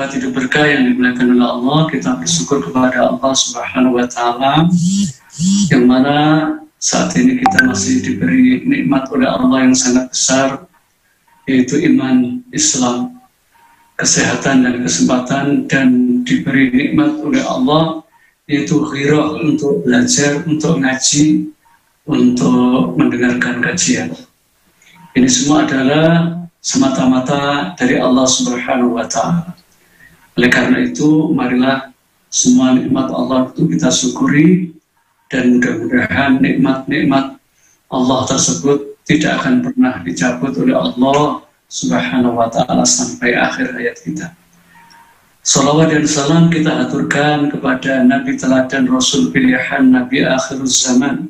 sahabat hidup berkah yang dimuliakan oleh Allah, kita bersyukur kepada Allah Subhanahu wa Ta'ala, yang mana saat ini kita masih diberi nikmat oleh Allah yang sangat besar, yaitu iman Islam, kesehatan dan kesempatan, dan diberi nikmat oleh Allah yaitu ghirah untuk belajar, untuk ngaji, untuk mendengarkan kajian. Ini semua adalah semata-mata dari Allah Subhanahu wa Ta'ala. Oleh karena itu, marilah semua nikmat Allah itu kita syukuri, dan mudah-mudahan nikmat-nikmat Allah tersebut tidak akan pernah dicabut oleh Allah Subhanahu wa Ta'ala sampai akhir hayat kita. Salawat dan salam kita aturkan kepada Nabi teladan Rasul pilihan, Nabi akhir zaman,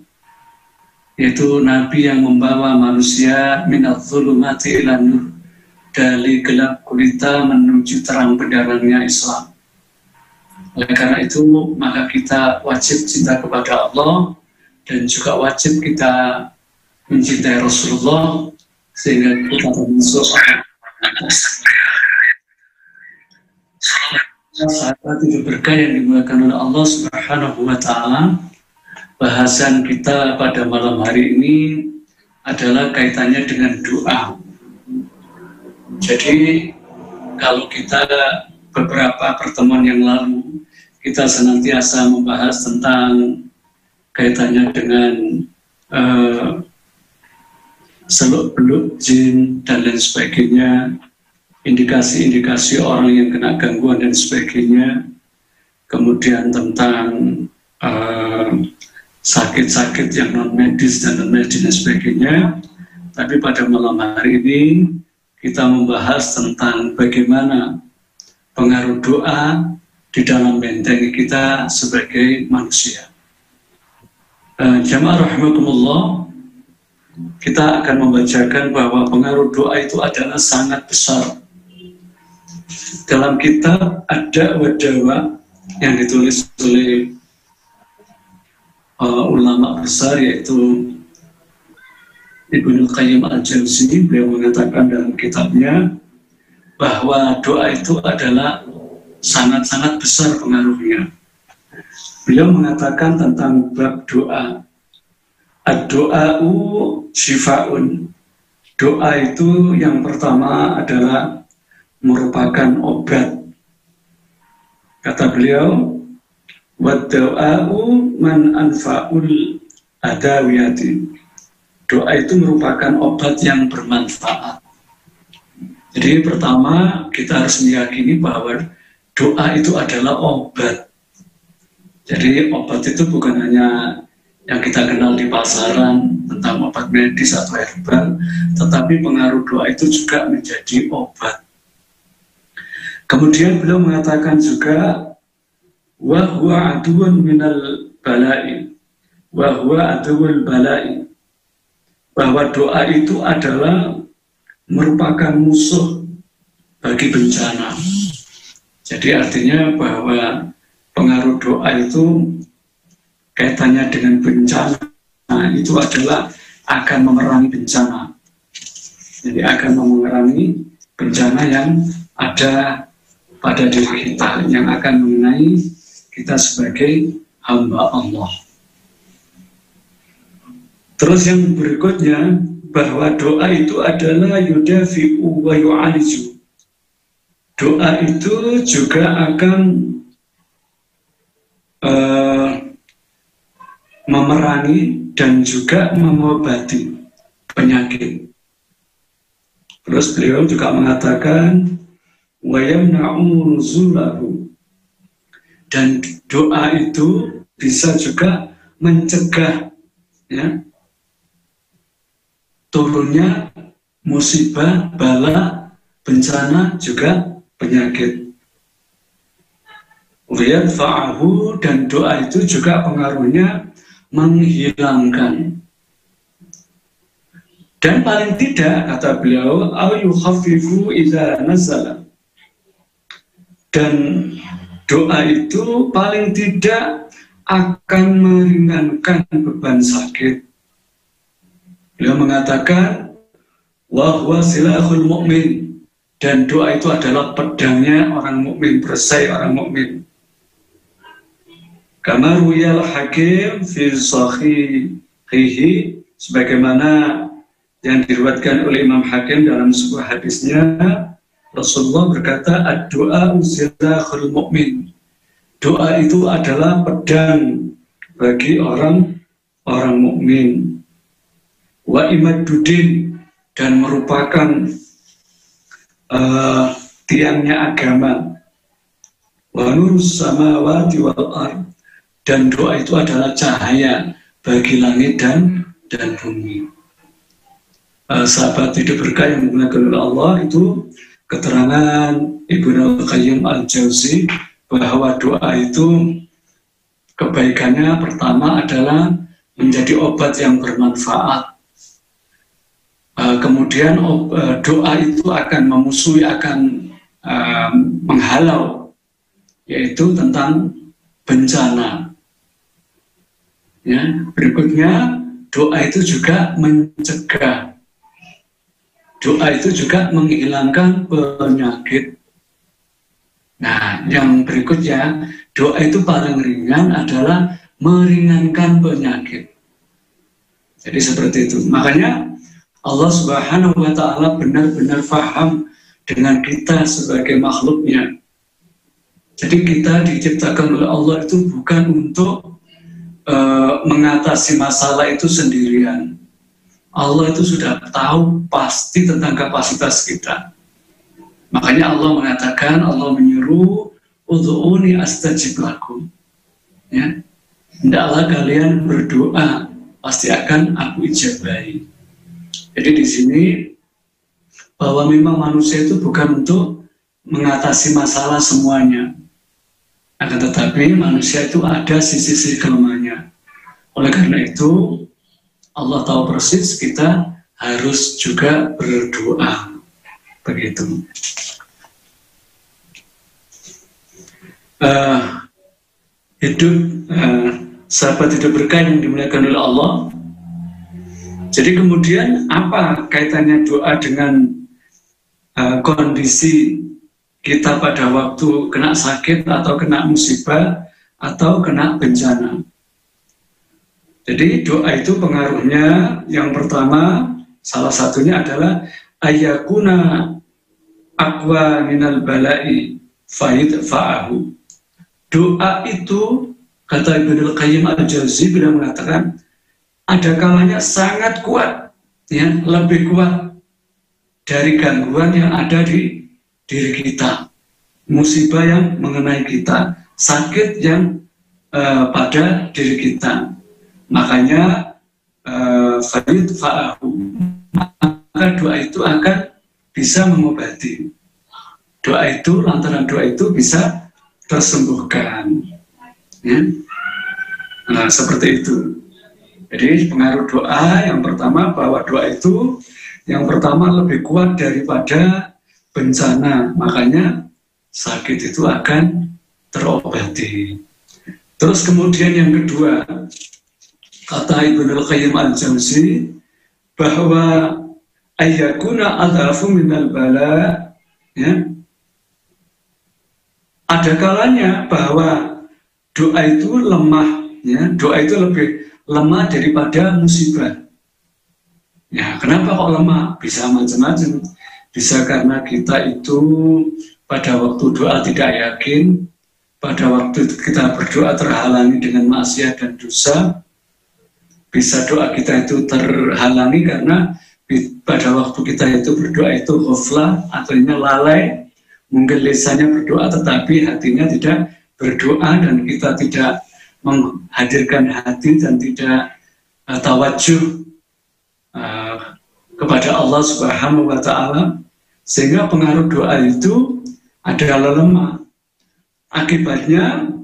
yaitu Nabi yang membawa manusia minadz zulumati ila nur, dari gelap gulita menuju terang benderangnya Islam. Oleh karena itu, maka kita wajib cinta kepada Allah, dan juga wajib kita mencintai Rasulullah, sehingga kita termasuk sahabat hidup berkah yang dimuliakan oleh Allah Subhanahu wa Ta'ala. Bahasan kita pada malam hari ini adalah kaitannya dengan doa. Jadi kalau kita beberapa pertemuan yang lalu kita senantiasa membahas tentang kaitannya dengan seluk-beluk jin dan lain sebagainya, indikasi-indikasi orang yang kena gangguan dan sebagainya, kemudian tentang sakit-sakit yang non medis dan non medis dan sebagainya. Tapi pada malam hari ini kita membahas tentang bagaimana pengaruh doa di dalam benteng kita sebagai manusia. Jamaah rahimakumullah, kita akan membacakan bahwa pengaruh doa itu adalah sangat besar. Dalam kitab Ad-Da'wa yang ditulis oleh ulama besar, yaitu Ibnu Qayyim Al-Jauzi, beliau mengatakan dalam kitabnya bahwa doa itu adalah sangat-sangat besar pengaruhnya. Beliau mengatakan tentang bab doa, ad-doa'u syifa'un. Doa itu yang pertama adalah merupakan obat. Kata beliau, wad-doa'u man anfa'ul adawiyati. Doa itu merupakan obat yang bermanfaat. Jadi pertama kita harus meyakini bahwa doa itu adalah obat. Jadi obat itu bukan hanya yang kita kenal di pasaran tentang obat medis atau herbal, tetapi pengaruh doa itu juga menjadi obat. Kemudian beliau mengatakan juga, wa huwa aduwwun minal bala'i, wa huwa aduwwul bala'i, bahwa doa itu adalah merupakan musuh bagi bencana. Jadi artinya bahwa pengaruh doa itu kaitannya dengan bencana, itu adalah akan memerangi bencana. Jadi akan memerangi bencana yang ada pada diri kita, yang akan mengenai kita sebagai hamba Allah. Terus yang berikutnya, bahwa doa itu adalah yudafi'u wa yu'aliju. Doa itu juga akan memerangi dan juga mengobati penyakit. Terus beliau juga mengatakan wa yamna'u nuzulahu, dan doa itu bisa juga mencegah turunnya musibah, bala, bencana, juga penyakit. Wayadfa'ahu, dan doa itu juga pengaruhnya menghilangkan. Dan paling tidak, kata beliau, au yukhaffifu idza nazala, dan doa itu paling tidak akan meringankan beban sakit. Beliau mengatakan, wa huwa silahul mu'min, dan doa itu adalah pedangnya orang mukmin, perisai orang mukmin. Kama ruwiyal Hakim fi sahihihi, sebagaimana yang diriwayatkan oleh Imam Hakim dalam sebuah hadisnya, Rasulullah berkata, ad-doa silahul mukmin. Doa itu adalah pedang bagi orang mukmin. Wa imaduddin, dan merupakan tiangnya agama. Wa nurus samawati wal ard, dan doa itu adalah cahaya bagi langit dan bumi. Sahabat hidup berkah yang dimuliakan oleh Allah, itu keterangan Ibnu Qayyim al-Jauzi bahwa doa itu kebaikannya pertama adalah menjadi obat yang bermanfaat. Kemudian doa itu akan memusuhi, akan menghalau, yaitu tentang bencana. Ya, berikutnya doa itu juga mencegah. Doa itu juga menghilangkan penyakit. Nah, yang berikutnya, doa itu paling ringan adalah meringankan penyakit. Jadi seperti itu. Makanya Allah Subhanahu wa Ta'ala benar-benar paham dengan kita sebagai makhluknya. Jadi kita diciptakan oleh Allah itu bukan untuk mengatasi masalah itu sendirian. Allah itu sudah tahu pasti tentang kapasitas kita. Makanya Allah mengatakan, Allah menyuruh, udhu'uni astajib lakum. Ya, hendaklah kalian berdoa, pasti akan aku ijabahi. Jadi di sini bahwa memang manusia itu bukan untuk mengatasi masalah semuanya, akan tetapi manusia itu ada sisi-sisi kelemahannya. Oleh karena itu Allah tahu persis kita harus juga berdoa. Begitu. Sahabat hidup berkah yang dimuliakan oleh Allah. Jadi kemudian apa kaitannya doa dengan kondisi kita pada waktu kena sakit atau kena musibah atau kena bencana? Jadi doa itu pengaruhnya yang pertama, salah satunya adalah ayyakuna aqwa minal bala'i fa'idfa'ahu. Doa itu, kata Ibnu Qayyim al-Jauzi, beliau mengatakan, ada kalanya sangat kuat, ya, lebih kuat dari gangguan yang ada di diri kita, musibah yang mengenai kita, sakit yang pada diri kita. Makanya fa'idfa'ahu, maka doa itu akan bisa mengobati. Doa itu, lantaran doa itu bisa tersembuhkan. Ya? Nah, seperti itu. Jadi pengaruh doa yang pertama, bahwa doa itu yang pertama lebih kuat daripada bencana. Makanya sakit itu akan terobati. Terus kemudian yang kedua, kata Ibnu Qayyim al-Jauzi, bahwa ayyakuna adhafu minal bala, ya, ada kalanya bahwa doa itu lemah, ya, doa itu lebih lemah daripada musibah. Ya, kenapa kok lemah? Bisa macam-macam. Bisa karena kita itu pada waktu doa tidak yakin, pada waktu kita berdoa terhalangi dengan maksiat dan dosa. Bisa doa kita itu terhalangi karena pada waktu kita itu berdoa itu ghaflah, atau lalai. Mungkin lisannya berdoa tetapi hatinya tidak berdoa, dan kita tidak menghadirkan hati dan tidak tawajuh kepada Allah Subhanahu wa Ta'ala, sehingga pengaruh doa itu adalah lemah. Akibatnya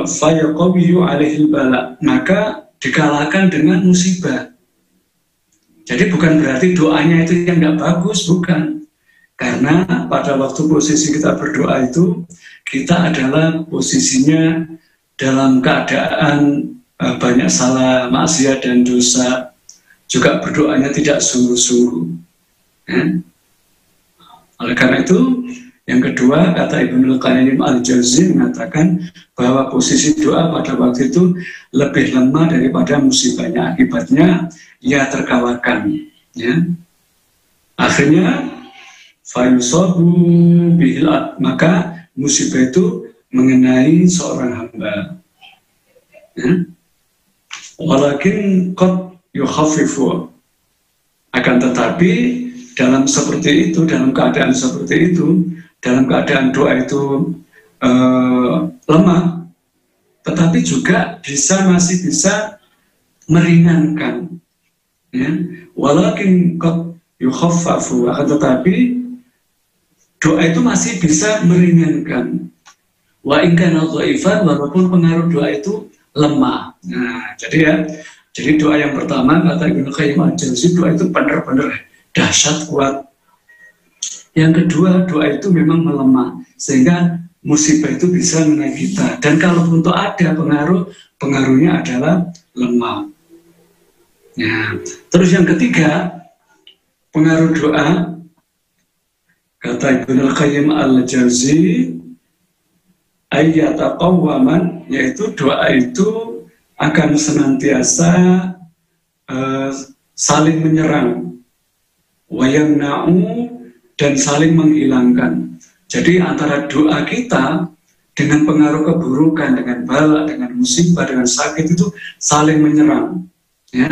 fayaqawiyu alaihil bala, maka dikalahkan dengan musibah. Jadi bukan berarti doanya itu yang tidak bagus, bukan. Karena pada waktu posisi kita berdoa itu, kita adalah posisinya dalam keadaan banyak salah, maksiat dan dosa. Juga berdoanya tidak sungguh-sungguh. Ya? Oleh karena itu, yang kedua, kata Ibnul Qayyim al-Jauzi mengatakan bahwa posisi doa pada waktu itu lebih lemah daripada musibahnya. Akibatnya, ia terkalahkan. Ya. Akhirnya, fayusabu bihilat, maka musibah itu mengenai seorang hamba. Ya. Walakin qad yukhaffifu, akan tetapi dalam seperti itu, dalam keadaan seperti itu, dalam keadaan doa itu lemah, tetapi juga masih bisa meringankan. Ya. Walakin qad yukhaffafu, akan tetapi doa itu masih bisa meringankan. Wa in kana dhaifan, walaupun pengaruh doa itu lemah. Nah, jadi doa yang pertama kata Ibnu Qayyim al-Jauzi, doa itu benar-benar dahsyat kuat. Yang kedua, doa itu memang melemah sehingga musibah itu bisa mengenai kita. Dan kalau untuk ada pengaruhnya adalah lemah. Ya. Terus yang ketiga, pengaruh doa kata Ibnu Qayyim al-Jauzi, ayyataqawwaman, yaitu doa itu akan senantiasa saling menyerang, wayamna'u, dan saling menghilangkan. Jadi antara doa kita dengan pengaruh keburukan, dengan bala, dengan musibah, dengan sakit itu saling menyerang. Ya.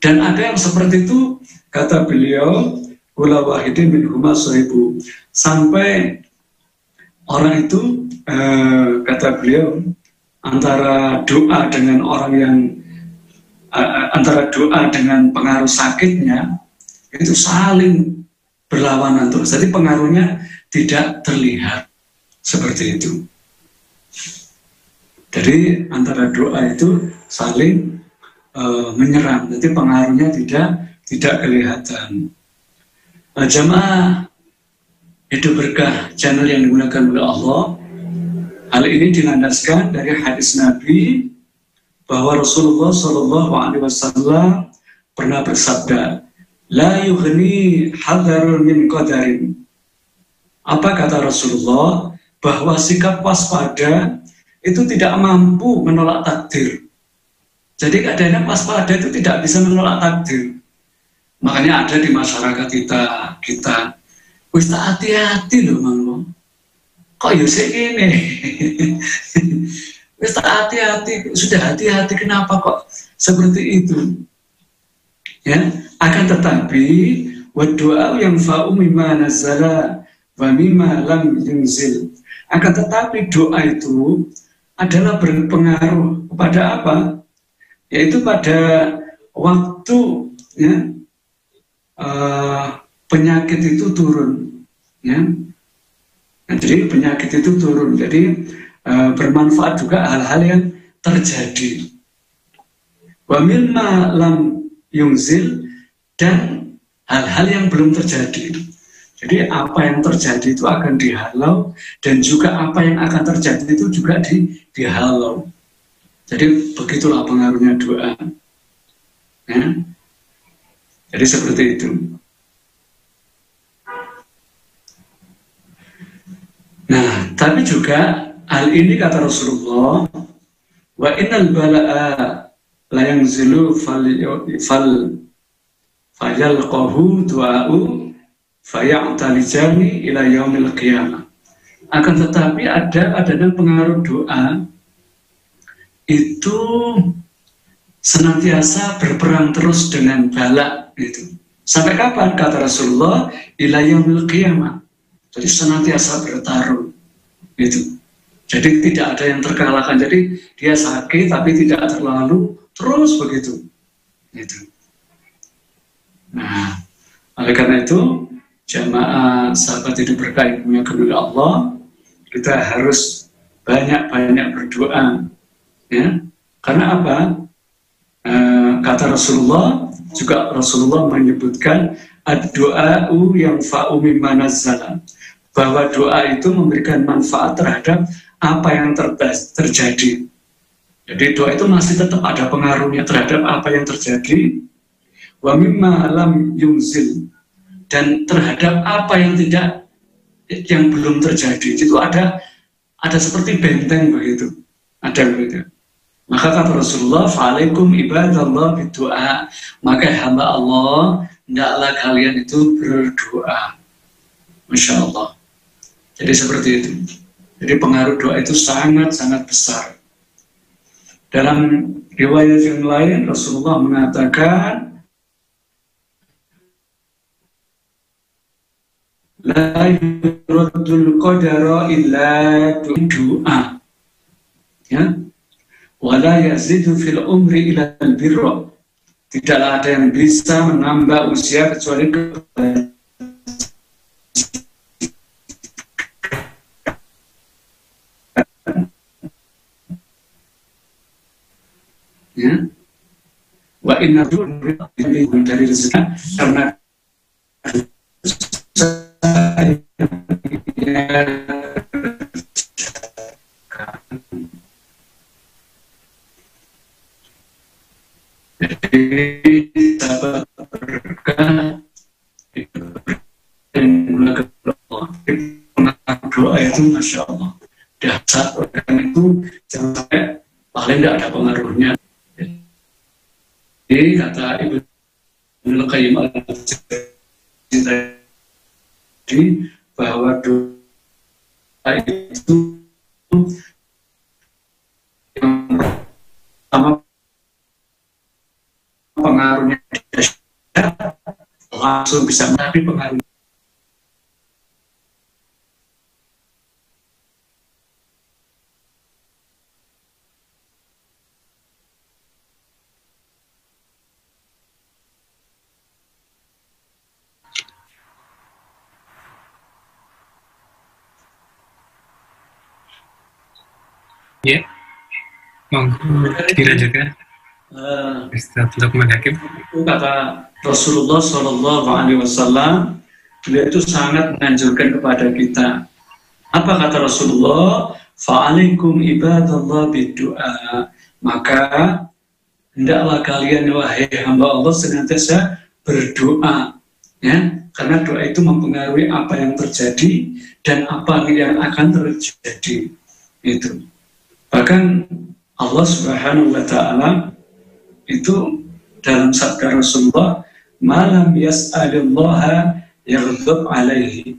Dan ada yang seperti itu, kata beliau, kula wahidin min huma sahibu, sampai orang itu kata beliau, antara doa dengan orang yang antara doa dengan pengaruh sakitnya itu saling berlawanan terus. Jadi pengaruhnya tidak terlihat seperti itu. Jadi antara doa itu saling menyerang. Jadi pengaruhnya tidak kelihatan. Jamaah Hidup Berkah channel yang digunakan oleh Allah, hal ini dilandaskan dari hadis Nabi bahwa Rasulullah SAW pernah bersabda, la yughni hadharun min qadarin. Apa kata Rasulullah? Bahwa sikap waspada itu tidak mampu menolak takdir. Jadi keadaannya waspada itu tidak bisa menolak takdir. Makanya ada di masyarakat kita wis tak hati-hati loh Mang. Kok ya sik ngene? Wis tak hati-hati, sudah hati-hati, kenapa kok seperti itu? Ya, akan tetapi wa doa yang fa'u mimma nazala wa mimma lam yunzil. Akan tetapi doa itu adalah berpengaruh kepada apa? Yaitu pada waktu ya, penyakit itu turun, ya. Nah, jadi penyakit itu turun, jadi bermanfaat juga hal-hal yang terjadi. Wa mimma lam yunzil, dan hal-hal yang belum terjadi. Jadi apa yang terjadi itu akan dihalau, dan juga apa yang akan terjadi itu juga dihalau. Jadi begitulah pengaruhnya doa. Ya. Jadi seperti itu. Nah, tapi juga hal ini kata Rasulullah, wa innal bala'a la yanzilu fayalqahu du'a'u faya'talijani ila yaumil qiyamah. Akan tetapi ada pengaruh doa itu senantiasa berperang terus dengan bala itu. Sampai kapan? Kata Rasulullah, ila yaumil qiyamah. Jadi senantiasa bertarung itu. Jadi tidak ada yang terkalahkan. Jadi dia sakit tapi tidak terlalu terus begitu. Itu. Nah, oleh karena itu jamaah sahabat Hidup Berkah yang kepada Allah, kita harus banyak-banyak berdoa, ya. Karena apa? Kata Rasulullah, juga Rasulullah menyebutkan ad-doa'u yang fa'u mimma nazzala, bahwa doa itu memberikan manfaat terhadap apa yang terjadi. Jadi doa itu masih tetap ada pengaruhnya terhadap apa yang terjadi. Wa mimma lam yunzil, dan terhadap apa yang tidak yang belum terjadi. Itu ada seperti benteng begitu, ada begitu. Maka kata Rasulullah, "Fa'alaikum ibadallah bidu'a." Maka hamba Allah, hendaklah kalian itu berdoa. Masya Allah. Jadi seperti itu. Jadi pengaruh doa itu sangat-sangat besar. Dalam riwayat yang lain, Rasulullah mengatakan, "La yuraddul qadara illa du'a." Ya. "Wala yazidu fil umri illa al-birra." Tidaklah ada yang bisa menambah usia kecuali kebaikan. Ya. Wa inna dari rezeki karena dapat berkah doa itu Masya Allah. Dasar berkah itu jangan sampai paling tidak ada pengaruhnya. Jadi kata Ibnu Qayyim tadi bahwa doa itu yang pertama pengaruhnya langsung bisa menjadi pengaruh. Ya, monggo dilanjutkan. Ustaz Lukman Hakim. Itu kata Rasulullah SAW, beliau itu sangat menganjurkan kepada kita. Apa kata Rasulullah? "Fa'alaikum ibadallah bidu'a." Maka hendaklah kalian wahai hamba Allah senantiasa berdoa, ya, karena doa itu mempengaruhi apa yang terjadi dan apa yang akan terjadi. Itu. Bahkan Allah Subhanahu wa Ta'ala itu dalam sabda Rasulullah, "Malam yas'alillaha yaghdab alaihi."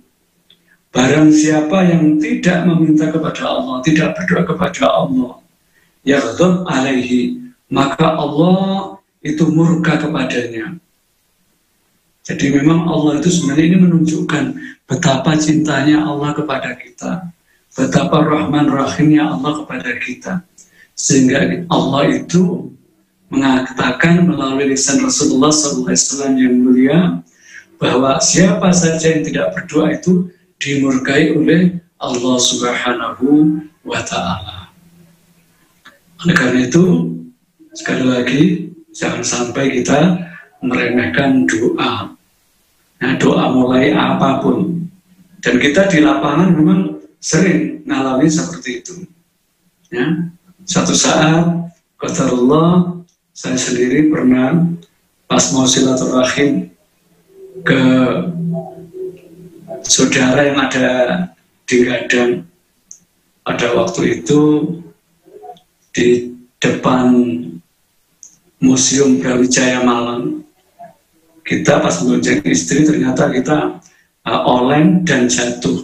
Barang siapa yang tidak meminta kepada Allah, tidak berdoa kepada Allah, yaghdab alaihi, maka Allah itu murka kepadanya. Jadi memang Allah itu sebenarnya ini menunjukkan betapa cintanya Allah kepada kita, betapa rahman rahimnya Allah kepada kita, sehingga Allah itu mengatakan melalui lisan Rasulullah SAW yang mulia bahwa siapa saja yang tidak berdoa itu dimurkai oleh Allah Subhanahu wa Ta'ala. Oleh karena itu, sekali lagi jangan sampai kita meremehkan doa. Nah, doa mulai apapun. Dan kita di lapangan memang sering ngalami seperti itu. Ya. Suatu saat, qadarullah, saya sendiri pernah pas mau silaturahim ke saudara yang ada di Gadang. Pada waktu itu di depan Museum Brawijaya Malang, kita pas bonceng istri ternyata kita oleng dan jatuh.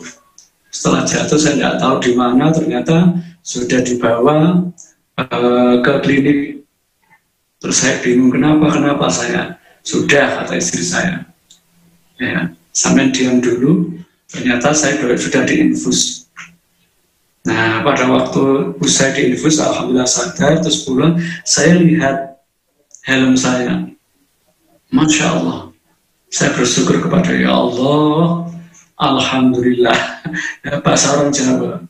Setelah jatuh saya tidak tahu di mana, ternyata sudah dibawa ke klinik. Terus saya bingung kenapa saya sudah, kata istri saya, ya sampai diam dulu, ternyata saya sudah diinfus. Nah pada waktu usai diinfus alhamdulillah sadar, terus pulang saya lihat helm saya, Masya Allah, saya bersyukur kepada ya Allah, alhamdulillah. Ya, bahasa orang Jawa,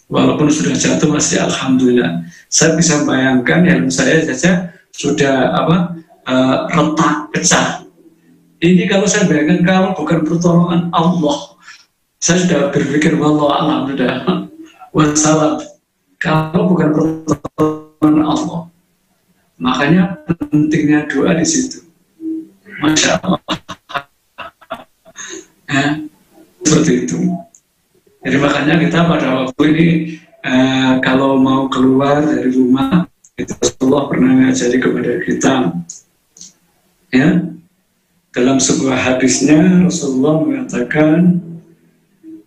walaupun sudah jatuh masih alhamdulillah. Saya bisa bayangkan helm saya saja sudah retak, pecah. Ini kalau saya bayangkan kalau bukan pertolongan Allah, saya sudah berpikir wallahu a'lam sudah wassalam. Kalau bukan pertolongan Allah, makanya pentingnya doa di situ. Masya Allah. Ya, seperti itu. Jadi makanya kita pada waktu ini kalau mau keluar dari rumah, itu Rasulullah pernah mengajari kepada kita, ya, dalam sebuah hadisnya Rasulullah mengatakan,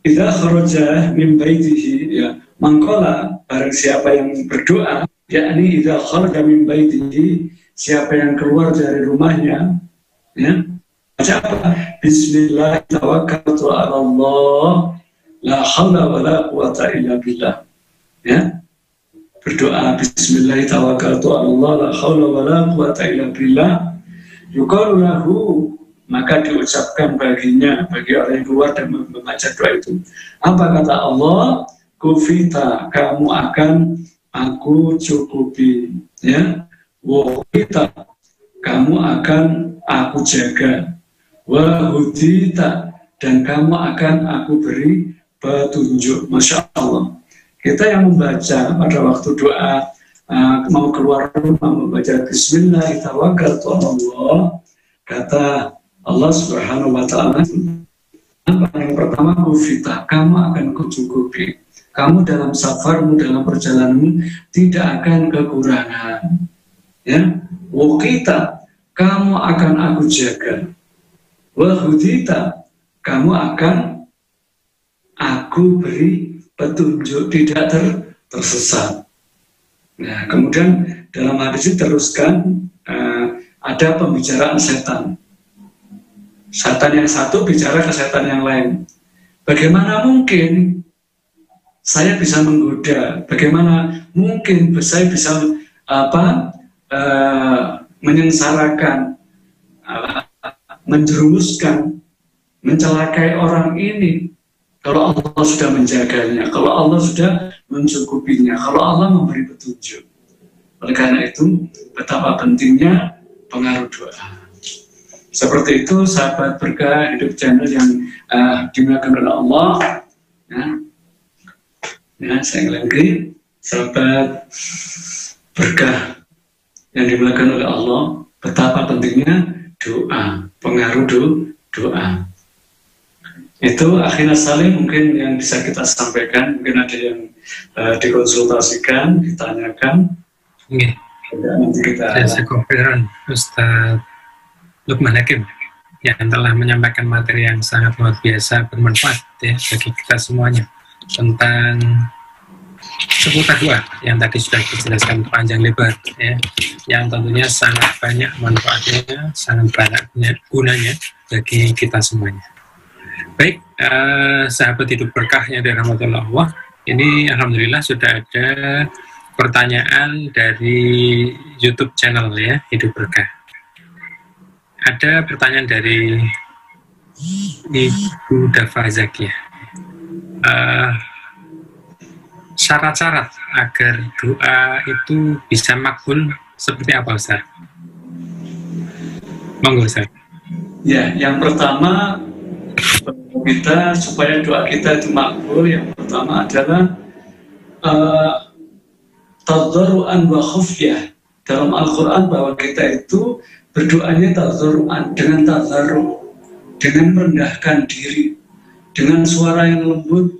idza kharaja min baitihi, ya, mangkola, barang siapa yang berdoa, yakni idza kharaja min baitihi, siapa yang keluar dari rumahnya, ya, baca apa? Bismillah tawakkaltu 'ala Allah, la haula wala quwata illa billah. Ya. Berdoa Bismillah tawakkaltu 'ala Allah, la haula wala quwata illa billah. Yuqalu lahu, maka diucapkan baginya, bagi orang yang keluar dan membaca doa itu. Apa kata Allah? Kufita, kamu akan aku cukupi, ya. Wahita, kamu akan aku jaga. Wahudita, dan kamu akan aku beri petunjuk. Masya Allah. Kita yang membaca pada waktu doa mau keluar rumah membaca Bismillah tawakkaltu 'ala Allah, kata Allah Subhanahu wa ta'ala, yang pertama kufita, kamu akan kucukupi. Kamu dalam safarmu, dalam perjalananmu tidak akan kekurangan. Ya, waqita, kamu akan aku jaga. Wahudita, kamu akan aku beri petunjuk, tidak tersesat. Nah, kemudian dalam hadis itu teruskan ada pembicaraan setan. Setan yang satu bicara ke setan yang lain. Bagaimana mungkin saya bisa menggoda? Bagaimana mungkin saya bisa menyengsarakan, menjerumuskan, mencelakai orang ini? Kalau Allah sudah menjaganya, kalau Allah sudah mencukupinya, kalau Allah memberi petunjuk. Oleh karena itu, betapa pentingnya pengaruh doa. Seperti itu, sahabat berkah hidup channel yang dimuliakan oleh Allah. Ya, saya lagi, sahabat berkah yang dimuliakan oleh Allah, betapa pentingnya doa, pengaruh doa. Itu akhirnya saling mungkin yang bisa kita sampaikan, mungkin ada yang dikonsultasikan, ditanyakan. Oke. Nanti kita. Saya kopiran Ustadz Lukman Hakim yang telah menyampaikan materi yang sangat luar biasa bermanfaat ya bagi kita semuanya tentang seputar doa yang tadi sudah dijelaskan panjang lebar ya, yang tentunya sangat banyak manfaatnya, sangat banyak gunanya bagi kita semuanya. Baik, sahabat hidup berkah yang dirahmati Allah, ini alhamdulillah sudah ada pertanyaan dari YouTube channel ya, Hidup Berkah. Ada pertanyaan dari Ibu Dafa Zakia. Syarat-syarat agar doa itu bisa makbul seperti apa, Ustaz? Monggo, Ustaz. Ya, yang pertama kita supaya doa kita itu makbul, yang pertama adalah tadzaru'an wa khufyah. Dalam Al-Quran bahwa kita itu berdoanya tadzaru'an, dengan tadzaru', dengan merendahkan diri, dengan suara yang lembut,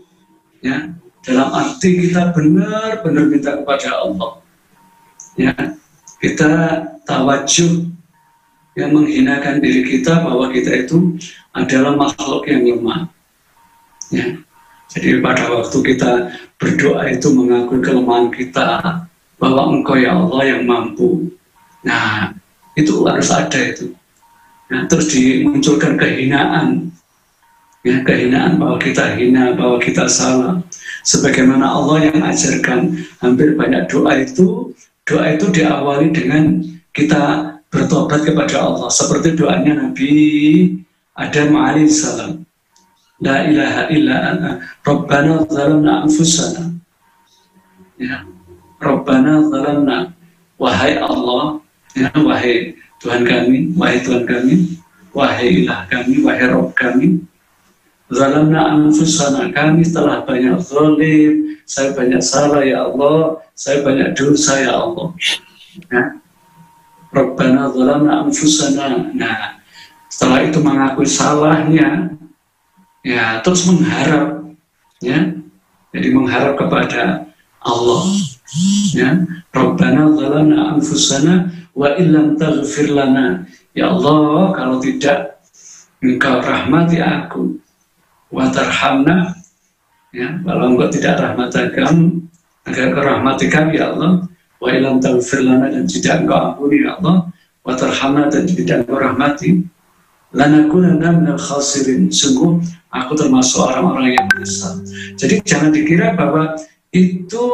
ya, dalam arti kita benar-benar minta kepada Allah, ya, kita tawajuh, yang menghinakan diri kita bahwa kita itu adalah makhluk yang lemah, ya. Jadi pada waktu kita berdoa itu mengakui kelemahan kita, bahwa Engkau ya Allah yang mampu. Nah, itu harus ada itu. Nah, terus dimunculkan kehinaan, ya, kehinaan bahwa kita hina, bahwa kita salah. Sebagaimana Allah yang ajarkan, hampir banyak doa itu diawali dengan kita bertobat kepada Allah. Seperti doanya Nabi Adam alaihissalam. La ilaha illa anta, Rabbana zalamna anfusana. Ya, Rabbana zalamna, wahai Allah, ya, wahai Tuhan kami, wahai Tuhan kami, wahai ilah kami, wahai Rabb kami, zalamna anfusana, kami telah banyak zalim, saya banyak salah ya Allah, saya banyak dosa ya Allah. Ya. Rabbana zalamna anfusana. Nah, setelah itu mengakui salahnya, ya, terus mengharap ya. Jadi mengharap kepada Allah, ya. Rabbana dzalamna anfusana wa illam taghfir lana. Ya Allah, kalau tidak Engkau rahmati aku, wa tarhamna, ya, kalau Engkau tidak rahmati kami, agar Engkau rahmati kami, ya Allah, wa illam taghfir lana, dan tidak Engkau ampuni, ya Allah, wa tarhamna, dan tidak Engkau rahmati, lanakunanna minal khasirin, sungguh aku termasuk orang-orang yang menyesal. Jadi jangan dikira bahwa itu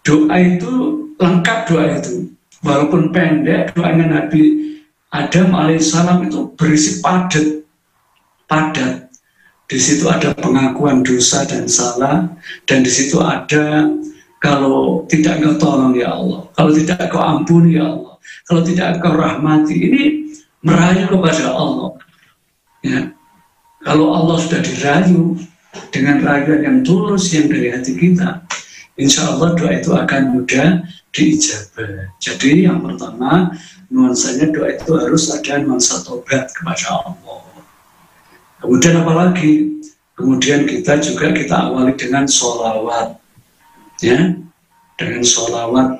doa itu lengkap, doa itu walaupun pendek, doanya Nabi Adam alaihissalam itu berisi padat. Di situ ada pengakuan dosa dan salah, dan di situ ada kalau tidak Engkau tolong ya Allah, kalau tidak Engkau ampuni ya Allah, kalau tidak Engkau rahmati. Ini merayu kepada Allah, ya. Kalau Allah sudah dirayu dengan rayuan yang tulus yang dari hati kita, insya Allah doa itu akan mudah diijabah. Jadi yang pertama, nuansanya doa itu harus ada nuansa tobat kepada Allah. Kemudian apalagi? Kemudian kita awali dengan sholawat, ya, dengan sholawat,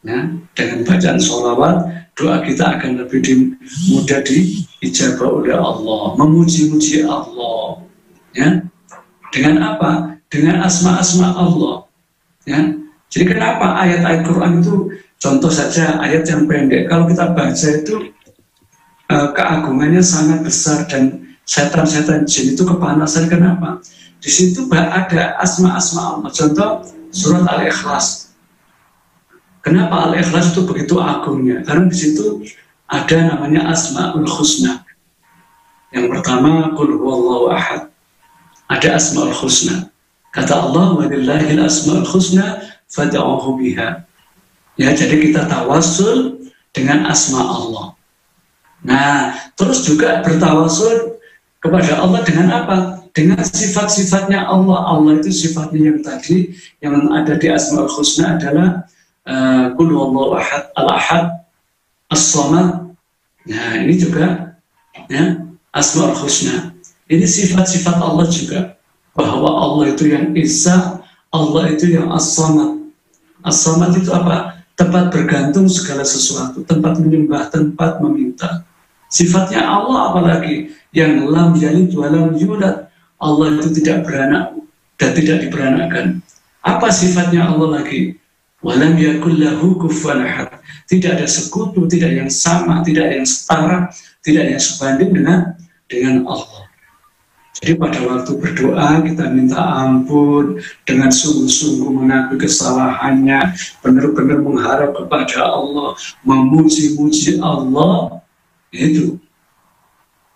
ya, dengan bacaan sholawat, doa kita akan lebih mudah diijabah oleh Allah, memuji-muji Allah, ya. Dengan apa? Dengan asma-asma Allah, ya. Jadi kenapa ayat-ayat Quran itu, contoh saja ayat yang pendek, kalau kita baca itu keagungannya sangat besar dan setan-setan jin itu kepanasan. Kenapa? Di situ ada asma-asma Allah. Contoh surat Al-Ikhlas. Kenapa Al-Ikhlas itu begitu agungnya? Karena di situ ada namanya Asmaul Husna. Yang pertama, Qul huwallahu ahad. Ada Asmaul Husna. Kata Allah, walillahil asmaul husna fad'uhu biha. Ya, jadi kita tawassul dengan asma Allah. Nah, terus juga bertawassul kepada Allah dengan apa? Dengan sifat-sifatnya Allah. Allah itu sifatnya yang tadi, yang ada di Asmaul Husna adalah Qul huwallahu ahad, al-ahad, as-samad. Nah, ini juga, ya, Asmaul Husna. Ini sifat-sifat Allah juga. Bahwa Allah itu yang Esa, Allah itu yang As-Samad. As-Samad itu apa? Tempat bergantung segala sesuatu, tempat menyembah, tempat meminta. Sifatnya Allah apalagi? Yang lam yalid wa lam yulad. Allah itu tidak beranak dan tidak diberanakkan. Apa sifatnya Allah lagi? Walam yakul lahu kufuwan ahad. Tidak ada sekutu, tidak yang sama, tidak yang setara, tidak yang sebanding dengan Allah. Jadi pada waktu berdoa kita minta ampun dengan sungguh-sungguh mengakui kesalahannya, benar-benar mengharap kepada Allah, memuji-muji Allah, itu.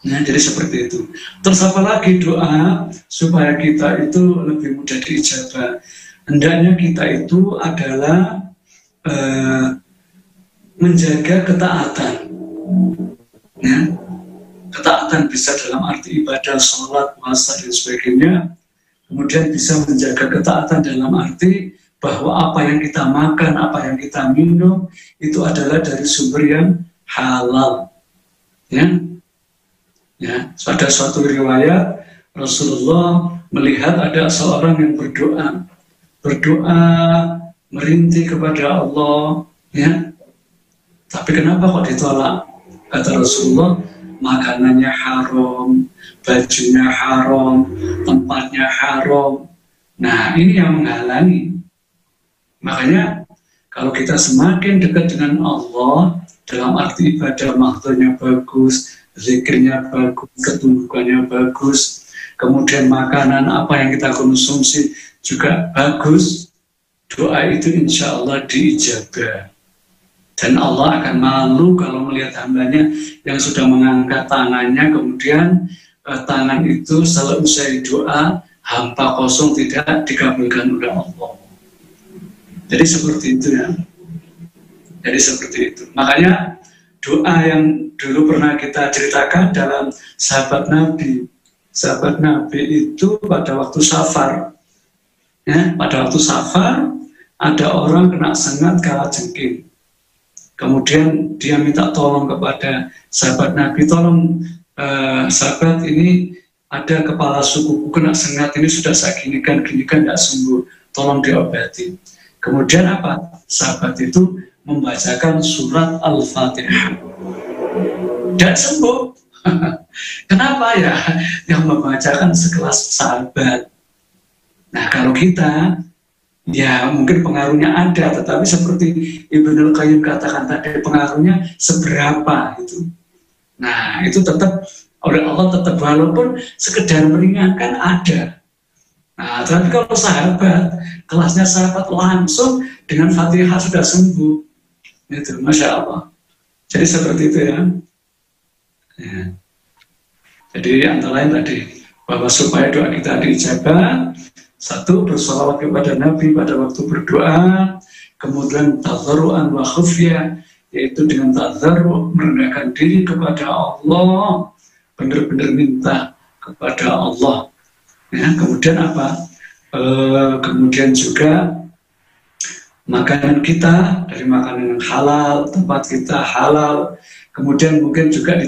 Nah, jadi seperti itu. Terus apa lagi doa supaya kita itu lebih mudah diijabah? Hendaknya kita itu adalah menjaga ketaatan. Ya. Ketaatan bisa dalam arti ibadah, sholat, puasa, dan sebagainya. Kemudian bisa menjaga ketaatan dalam arti bahwa apa yang kita makan, apa yang kita minum, itu adalah dari sumber yang halal. Ya, ya. Pada suatu riwayat, Rasulullah melihat ada seorang yang berdoa merintih kepada Allah. Ya. Tapi kenapa kok ditolak? Kata Rasulullah, makanannya haram, bajunya haram, tempatnya haram. Nah, ini yang menghalangi. Makanya kalau kita semakin dekat dengan Allah, dalam arti ibadah makhluknya bagus, zikirnya bagus, ketundukannya bagus, kemudian makanan apa yang kita konsumsi juga bagus, doa itu insya Allah diijabah. Dan Allah akan malu kalau melihat hambanya yang sudah mengangkat tangannya, kemudian tangan itu setelah usai doa, hampa kosong tidak dikabulkan oleh Allah. Jadi seperti itu ya. Jadi seperti itu. Makanya doa yang dulu pernah kita ceritakan dalam sahabat Nabi. Sahabat Nabi itu pada waktu safar. Ya, pada waktu safar ada orang kena sengat kalajengking. Kemudian dia minta tolong kepada sahabat Nabi, tolong sahabat ini ada kepala sukuku kena sengat, ini sudah saya ginikan tidak sembuh, tolong diobati. Kemudian apa? Sahabat itu membacakan surat Al-Fatihah, tidak sembuh. Kenapa ya? Yang membacakan sekelas sahabat. Nah, kalau kita, ya mungkin pengaruhnya ada, tetapi seperti Ibnul Qayyim katakan tadi, pengaruhnya seberapa itu. Nah, itu tetap oleh Allah, tetap walaupun sekedar meringankan ada. Nah, tapi kalau sahabat, kelasnya sahabat langsung dengan Fatihah sudah sembuh. Itu, Masya Allah. Jadi seperti itu ya. Ya. Jadi antara lain tadi, bahwa supaya doa kita diijabah, satu, bersolawat kepada Nabi pada waktu berdoa, kemudian tadzaru'an wa khufya, yaitu dengan tadzaru', merendahkan diri kepada Allah, benar-benar minta kepada Allah. Ya, kemudian apa? Kemudian juga makanan kita dari makanan yang halal, tempat kita halal, kemudian mungkin juga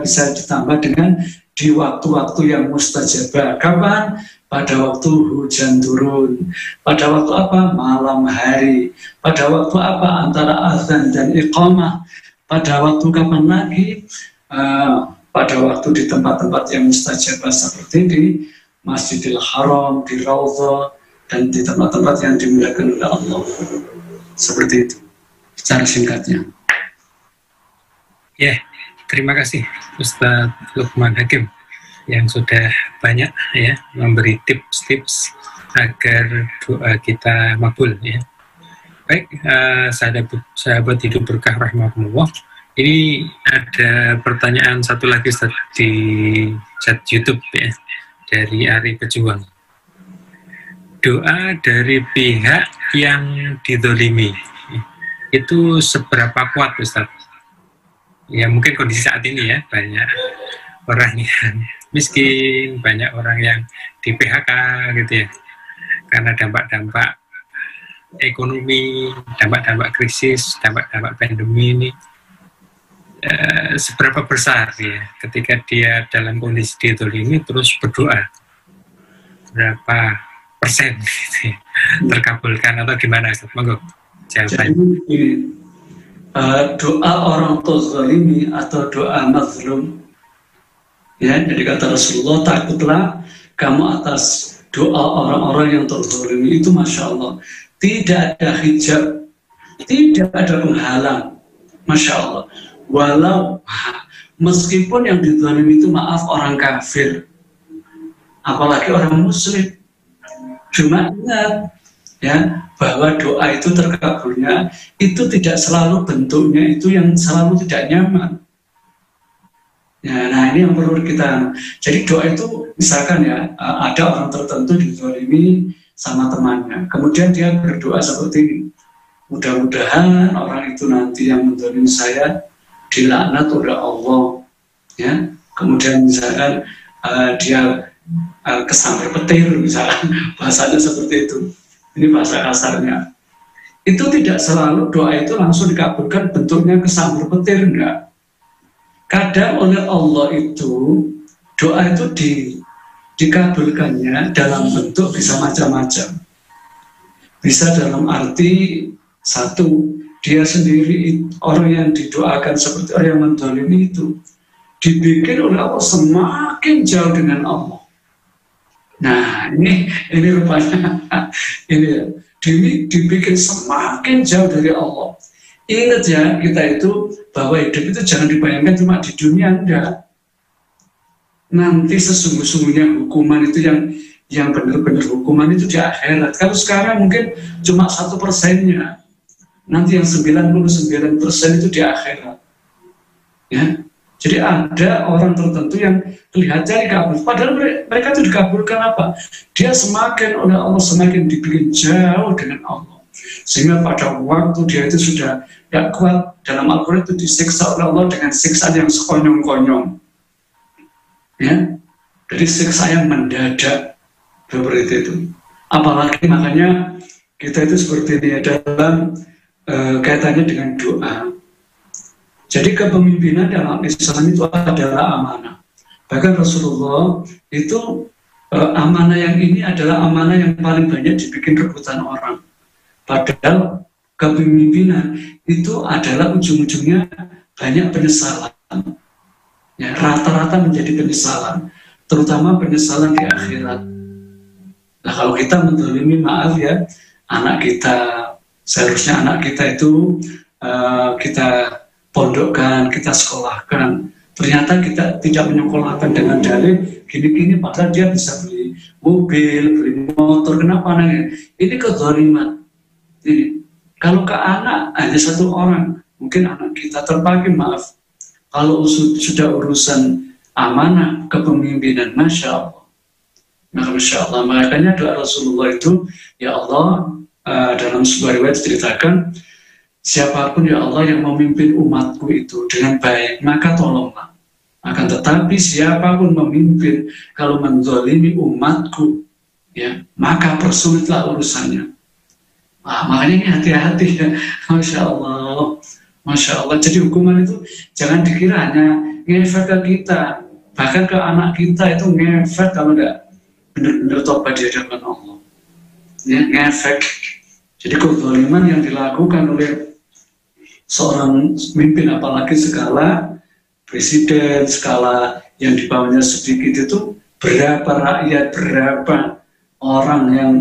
bisa ditambah dengan di waktu-waktu yang mustajabah. Kapan? Pada waktu hujan turun, pada waktu apa? Malam hari, pada waktu apa? Antara azan dan iqamah, pada waktu kapan lagi? Pada waktu di tempat-tempat yang mustajabah seperti di Masjidil Haram, di Raudhah, dan di tempat-tempat yang dimuliakan oleh Allah. Seperti itu, secara singkatnya. Ya, terima kasih Ustadz Luqman Hakim yang sudah banyak ya memberi tips-tips agar doa kita makbul ya. Baik, sahabat hidup berkah rahmatullah. Ini ada pertanyaan satu lagi Ustadz di chat YouTube ya, dari Ari Pejuang. Doa dari pihak yang didolimi itu seberapa kuat Ustadz? Ya mungkin kondisi saat ini ya, banyak orang yang miskin, banyak orang yang di PHK gitu ya, karena dampak-dampak ekonomi, dampak-dampak krisis, dampak-dampak pandemi ini. Seberapa besar ya ketika dia dalam kondisi didolimi terus berdoa, berapa persen gitu ya, terkabulkan atau gimana Ustaz? Monggo jawabannya. Jadi doa orang tozalimi atau doa mazlum ya, jadi kata Rasulullah, takutlah kamu atas doa orang-orang yang terzalimi. Itu Masya Allah, tidak ada hijab, tidak ada penghalang, Masya Allah. Walau meskipun yang dizalimi itu maaf orang kafir, apalagi orang muslim, cuma ingat ya bahwa doa itu terkabulnya itu tidak selalu bentuknya itu yang selalu tidak nyaman. Ya, nah ini yang perlu kita. Jadi doa itu misalkan ya ada orang tertentu dizalimi sama temannya, kemudian dia berdoa seperti ini, mudah-mudahan orang itu nanti yang menzalimi saya dilaknat oleh Allah, ya. Kemudian misalkan dia kesambar petir, misalkan bahasanya seperti itu. Ini bahasa kasarnya. Itu tidak selalu doa itu langsung dikabulkan bentuknya kesambar petir, enggak. Kadang oleh Allah itu doa itu dikabulkannya dalam bentuk bisa macam-macam. Bisa dalam arti satu, dia sendiri orang yang didoakan seperti orang yang menzalimi itu dibikin oleh Allah semakin jauh dengan Allah. Nah ini rupanya ini dibikin semakin jauh dari Allah. Ingat ya kita itu bahwa hidup itu jangan dibayangkan cuma di dunia, enggak. Nanti sesungguh-sungguhnya hukuman itu yang benar-benar hukuman itu di akhirat. Kalau sekarang mungkin cuma 1%-nya. Nanti yang 99% itu di akhirat. Ya. Jadi ada orang tertentu yang kelihatannya dikabul. Padahal mereka itu dikabulkan apa? Dia semakin oleh Allah semakin dibikin jauh dengan Allah. Sehingga pada waktu dia itu sudah tidak kuat, dalam Al-Quran itu disiksa oleh Allah dengan siksaan yang sekonyong-konyong. Ya. Jadi siksa yang mendadak seperti itu. Apalagi makanya kita itu seperti ini dalam kaitannya dengan doa. Jadi kepemimpinan dalam Islam itu adalah amanah. Bahkan Rasulullah itu amanah yang ini adalah amanah yang paling banyak dibikin rebutan orang. Padahal kepemimpinan itu adalah ujung-ujungnya banyak penyesalan. Ya, rata-rata menjadi penyesalan, terutama penyesalan di akhirat. Nah, kalau kita menzalimi, maaf ya, anak kita, seharusnya anak kita itu kita pondokkan, kita sekolahkan. Ternyata kita tidak menyekolahkan dengan dalih gini-gini, padahal dia bisa beli mobil, beli motor. Kenapa anaknya? Ini kezaliman. Ini kalau ke anak hanya satu orang, mungkin anak kita terpakai, maaf. Kalau sudah urusan amanah kepemimpinan, masya Allah. Nah, masya Allah. Makanya doa Rasulullah itu, ya Allah, dalam sebuah riwayat diceritakan, siapapun ya Allah yang memimpin umatku itu dengan baik, maka tolonglah. Akan tetapi siapapun memimpin kalau menzalimi umatku, ya, maka persulitlah urusannya. Nah, makanya ini hati-hati ya, masya Allah, masya Allah. Jadi hukuman itu jangan dikira hanya ngefek ke kita, bahkan ke anak kita itu ngefek kalau tidak benar-benar tobat di hadapan Allah. Ya, ngefek. Jadi kezaliman yang dilakukan oleh seorang pemimpin, apalagi skala presiden, skala yang di bawahnya sedikit, itu berapa rakyat, berapa orang yang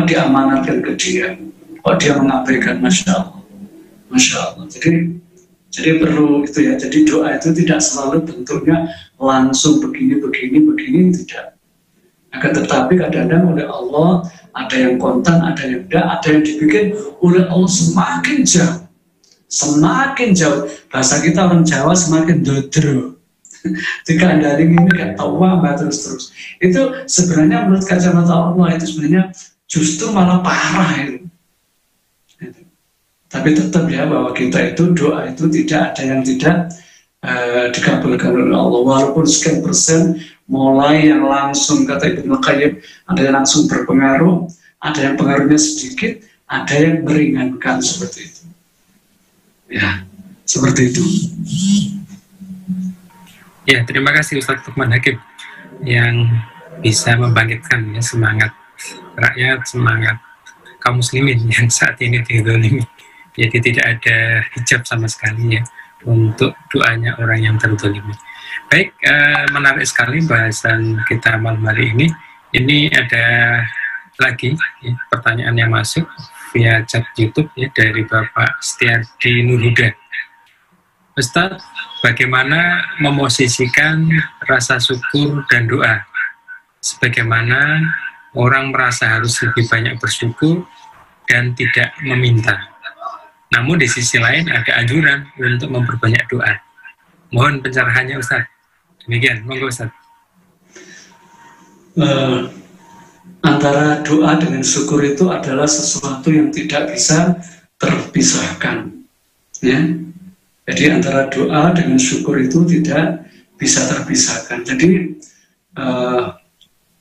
diamanatkan ke dia, kok dia mengabaikan, masya Allah, masya Allah. Jadi perlu itu ya. Jadi doa itu tidak selalu bentuknya langsung begini, tidak. Akan tetapi kadang-kadang oleh Allah ada yang kontan, ada yang tidak, ada yang dibikin oleh Allah semakin jauh. Semakin jauh, bahasa kita orang Jawa semakin dodro. Jika Anda ini gak tahu apa terus. Itu sebenarnya menurut kacamata Allah itu sebenarnya justru malah parah itu. Tapi tetap ya bahwa kita itu doa itu tidak ada yang tidak dikabulkan oleh Allah. Walaupun sekian persen, mulai yang langsung kata Ibnu Qayyim, ada yang langsung berpengaruh, ada yang pengaruhnya sedikit, ada yang meringankan seperti itu. Ya, seperti itu. Ya, terima kasih Ustaz Lukman Hakim yang bisa membangkitkan ya semangat rakyat, semangat kaum muslimin yang saat ini dizalimi. Jadi tidak ada hijab sama sekali ya untuk doanya orang yang terzalimi. Baik, menarik sekali bahasan kita malam hari ini. Ini ada lagi ya, pertanyaan yang masuk via chat YouTube ya dari Bapak Setiadi Nurhuda. Ustaz, bagaimana memosisikan rasa syukur dan doa? Sebagaimana orang merasa harus lebih banyak bersyukur dan tidak meminta. Namun di sisi lain ada anjuran untuk memperbanyak doa. Mohon pencerahannya Ustaz. Demikian, monggo Ustaz. Antara doa dengan syukur itu adalah sesuatu yang tidak bisa terpisahkan. Ya. Jadi antara doa dengan syukur itu tidak bisa terpisahkan. Jadi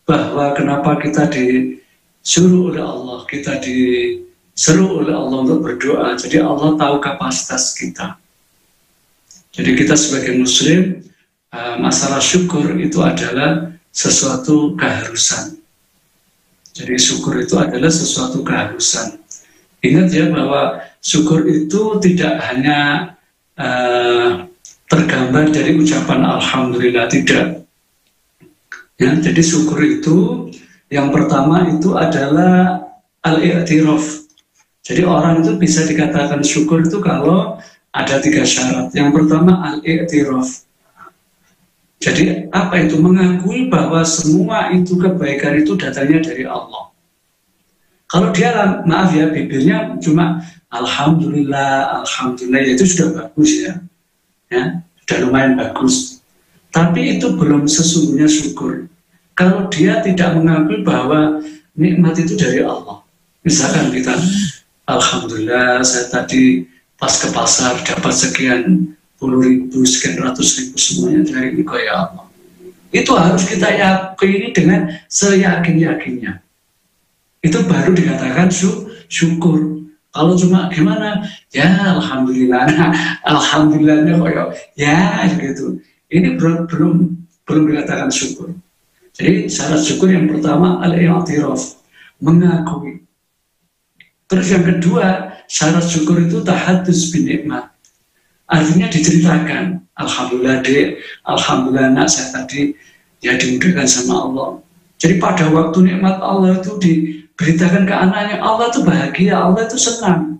bahwa kenapa kita disuruh oleh Allah, kita diseru oleh Allah untuk berdoa. Jadi Allah tahu kapasitas kita. Jadi kita sebagai muslim, masalah syukur itu adalah sesuatu keharusan. Jadi syukur itu adalah sesuatu keharusan. Ingat ya bahwa syukur itu tidak hanya tergambar dari ucapan Alhamdulillah, tidak. Ya, jadi syukur itu yang pertama itu adalah al-i'tiraf. Jadi orang itu bisa dikatakan syukur itu kalau ada 3 syarat. Yang pertama al-i'tiraf. Jadi apa itu? Mengakui bahwa semua itu kebaikan itu datangnya dari Allah. Kalau dia, maaf ya, bibirnya cuma Alhamdulillah, Alhamdulillah, itu sudah bagus ya. Ya, sudah lumayan bagus. Tapi itu belum sesungguhnya syukur. Kalau dia tidak mengakui bahwa nikmat itu dari Allah. Misalkan kita, Alhamdulillah, saya tadi pas ke pasar dapat sekian 10.000, sekian ratus ribu, semuanya dari Engkau ya Allah. Itu harus kita yakini dengan seyakin-yakinnya. Itu baru dikatakan syukur. Kalau cuma gimana? Ya Alhamdulillah. Nah, Alhamdulillahnya kok ya gitu. Ini belum belum dikatakan syukur. Jadi syarat syukur yang pertama al-i'tiraf, mengakui. Terus yang kedua, syarat syukur itu tahaddus bin nikmat. Artinya diceritakan, alhamdulillah dek, alhamdulillah nak, saya tadi ya dimudahkan sama Allah. Jadi pada waktu nikmat Allah itu diberitakan ke anaknya, Allah itu bahagia, Allah itu senang.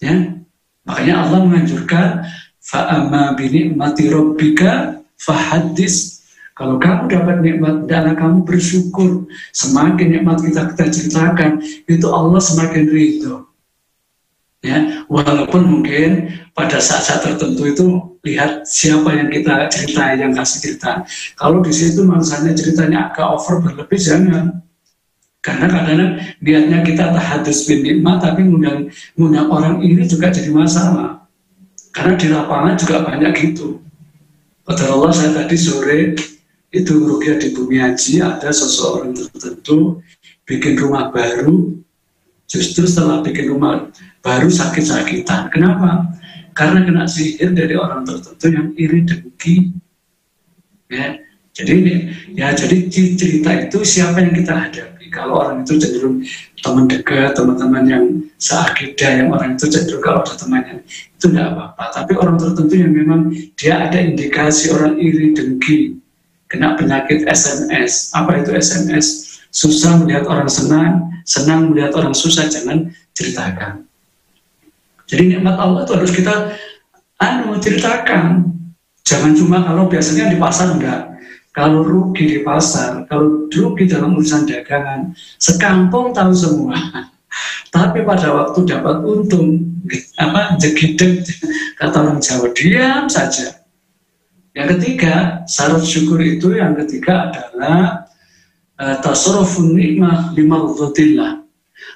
Ya, makanya Allah menganjurkan fa'amma bi ni'mati rabbika fahaddis. Kalau kamu dapat nikmat, hendaklah kamu bersyukur. Semakin nikmat kita ceritakan, itu Allah semakin ridho. Ya, walaupun mungkin pada saat-saat tertentu itu lihat siapa yang kita ceritain, yang kasih cerita. Kalau di situ maksudnya ceritanya agak over berlebih, jangan. Karena kadang-kadang niatnya kita tahaddus bin nikmat, tapi ngundang orang ini juga jadi masalah. Karena di lapangan juga banyak gitu. Kata Allah, saya tadi sore itu Ruqyah di Bumi Haji, ada seseorang tertentu bikin rumah baru, justru setelah bikin rumah baru sakit-sakitan. Kenapa? Karena kena sihir dari orang tertentu yang iri dengki. Ya, jadi cerita itu siapa yang kita hadapi. Kalau orang itu cenderung teman dekat, teman-teman yang seakidah, yang orang itu cenderung kalau ada temannya, itu tidak apa-apa. Tapi orang tertentu yang memang dia ada indikasi orang iri dengki, kena penyakit SMS. Apa itu SMS? Susah melihat orang senang, senang melihat orang susah, jangan ceritakan. Jadi nikmat Allah itu harus kita ceritakan. Jangan cuma kalau biasanya di pasar enggak. Kalau rugi di pasar, kalau rugi dalam urusan dagangan, sekampung tahu semua. Tapi pada waktu dapat untung, jegideg, kata orang Jawa, diam saja. Yang ketiga, syarat syukur itu yang ketiga adalah tasarrufun nikmah limardatillah,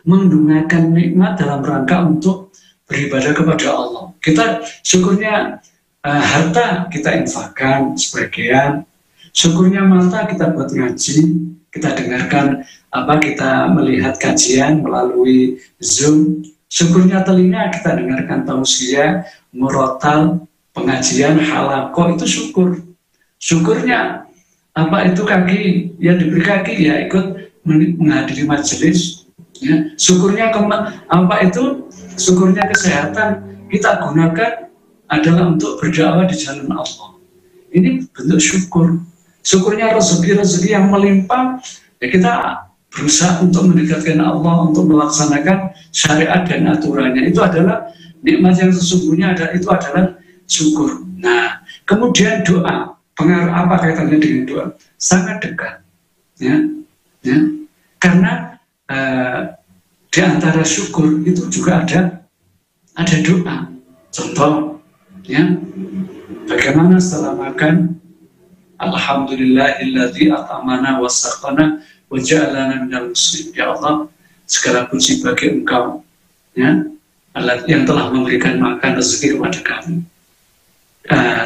menggunakan nikmat dalam rangka untuk beribadah kepada Allah. Kita syukurnya harta kita infakkan sebagian, syukurnya mata kita buat ngaji, kita dengarkan kita melihat kajian melalui Zoom, syukurnya telinga kita dengarkan tausiah, murotal, pengajian, halaqah, itu syukur. Syukurnya itu kaki, yang diberi kaki ya ikut menghadiri majelis. Ya. Syukurnya syukurnya kesehatan kita gunakan adalah untuk berdakwah di jalan Allah. Ini bentuk syukur. Syukurnya rezeki yang melimpah, ya kita berusaha untuk mendekatkan Allah, untuk melaksanakan syariat dan aturannya. Itu adalah nikmat yang sesungguhnya, itu adalah syukur. Nah, kemudian doa, pengaruh apa kaitannya dengan doa? Sangat dekat. Ya. Karena di antara syukur itu juga ada doa. Contoh, ya, bagaimana setelah makan, alhamdulillahilladzi at'amana wa saqana wa ja'alana minal muslimin. Ya Allah, segala puji bagi Engkau, ya, Allah yang telah memberikan makan rezeki kepada kami.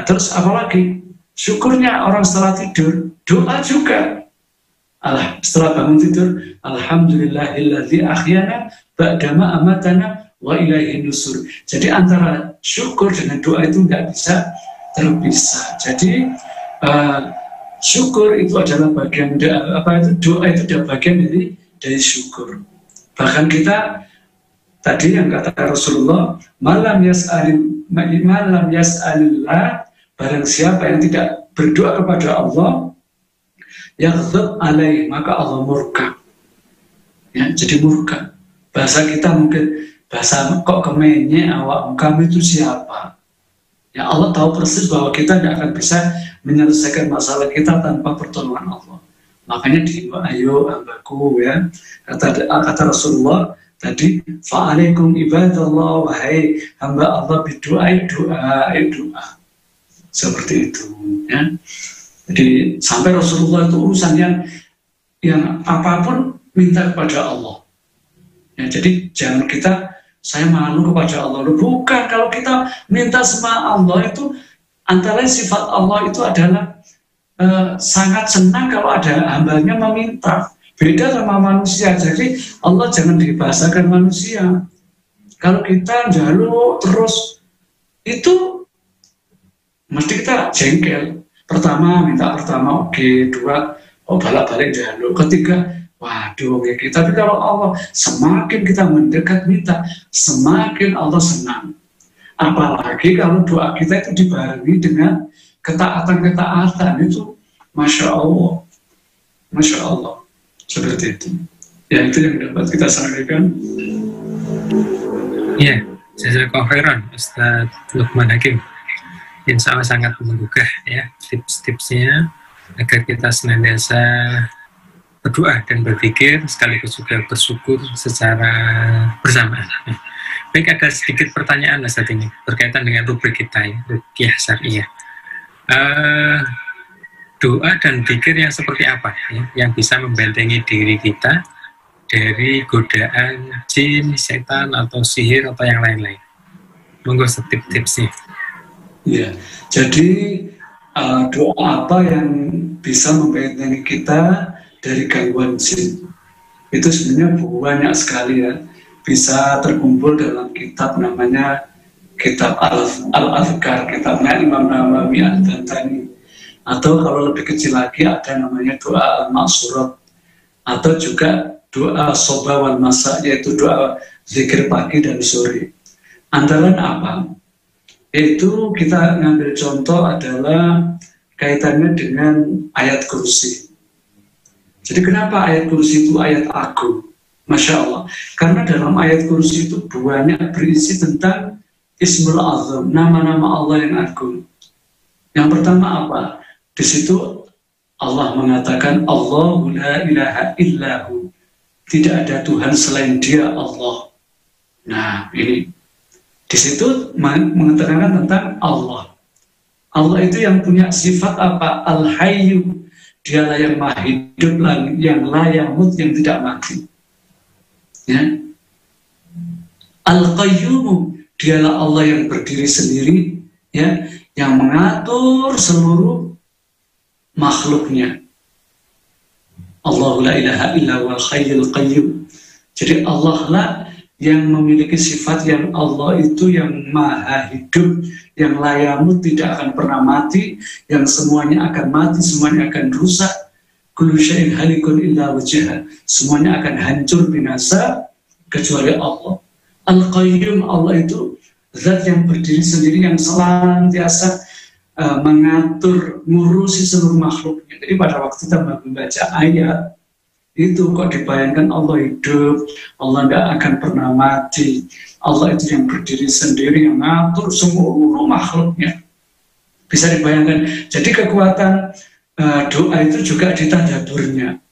Terus apalagi? Syukurnya orang setelah tidur, doa juga. Setelah bangun tidur, alhamdulillahilladzi ahyana ba'dama amatana wa ilaihin nusur. Jadi antara syukur dengan doa itu nggak bisa terpisah. Jadi syukur itu adalah bagian doa itu adalah bagian dari syukur. Bahkan kita tadi yang kata Rasulullah, malam yas'alillah, barang siapa yang tidak berdoa kepada Allah, yaghdab alaih, maka Allah murka. Ya, jadi murka. Bahasa kita mungkin kok kemenye awak kamu itu siapa? Ya, Allah tahu persis bahwa kita tidak akan bisa menyelesaikan masalah kita tanpa pertolongan Allah. Makanya diimbau, ayo hambaku, ya, kata Rasulullah tadi, fa'alaikum ibadallah, wahai hamba Allah, doa. Seperti itu, ya. Jadi sampai Rasulullah itu urusan yang apapun minta kepada Allah. Ya, jadi jangan saya malu kepada Allah. Bukan, kalau kita minta sama Allah itu, antara sifat Allah itu adalah sangat senang kalau ada hambanya meminta. Beda sama manusia. Jadi Allah jangan dibahasakan manusia. Kalau kita jaluk terus, itu mesti kita jengkel. minta pertama oke, dua balak-balik jaluk, ketiga waduh oke. Tapi kalau Allah semakin kita mendekat minta, semakin Allah senang. Apalagi kalau doa kita itu dibarengi dengan ketaatan itu, Masya Allah, seperti itu. Ya, itu yang dapat kita sampaikan. Ya, jazakallahu khairan Ustaz Luqman Hakim. Insya Allah sangat menggugah ya tips-tipsnya agar kita senantiasa berdoa dan berpikir sekaligus juga bersyukur secara bersama. Baik, ada sedikit pertanyaan saat ini berkaitan dengan rubrik kita ya, Ruqyah Syariah. Doa dan zikir yang seperti apa ya, yang bisa membentengi diri kita dari godaan jin, setan atau sihir atau yang lain-lain? Monggo tips-tipsnya. Ya, jadi doa apa yang bisa membentengi kita dari gangguan jin? Itu sebenarnya banyak sekali ya. Bisa terkumpul dalam kitab namanya kitab Al-Azkar, kitabnya Imam Nawawi Al-Bantani. Atau kalau lebih kecil lagi ada namanya doa Al-Ma'surat, atau juga doa Soba wal Masa, yaitu doa zikir pagi dan sore. Antara apa? Itu kita ngambil contoh adalah kaitannya dengan ayat kursi. Jadi kenapa ayat kursi itu ayat agung? Masya Allah. Karena dalam ayat kursi itu banyak berisi tentang Ismul Azam, nama-nama Allah yang agung. Yang pertama apa? Di situ Allah mengatakan Allahu la ilaha illahu. Tidak ada Tuhan selain Dia, Allah. Nah, ini di situ mengatakan tentang Allah. Allah itu yang punya sifat apa? Al-Hayyu. Dialah yang maha hidup, yang la yamut, yang tidak mati. Ya. Al-Qayyum. Dialah Allah yang berdiri sendiri, ya, yang mengatur seluruh makhluknya. Allahu la ilaha illa wal hayyul qayyum. Jadi Allah lah yang memiliki sifat yang Allah itu yang maha hidup, yang layamut, tidak akan pernah mati, yang semuanya akan mati, semuanya akan rusak. Kullu syai'in halikun illa wajhah. Semuanya akan hancur binasa kecuali Allah. Al-Qayyum, Allah itu zat yang berdiri sendiri, yang senantiasa mengatur, ngurusi seluruh makhluknya. Jadi pada waktu kita membaca ayat itu kok dibayangkan Allah hidup, Allah tidak akan pernah mati, Allah itu yang berdiri sendiri, yang mengatur seluruh makhluknya. Bisa dibayangkan. Jadi kekuatan doa itu juga di tadaburnya.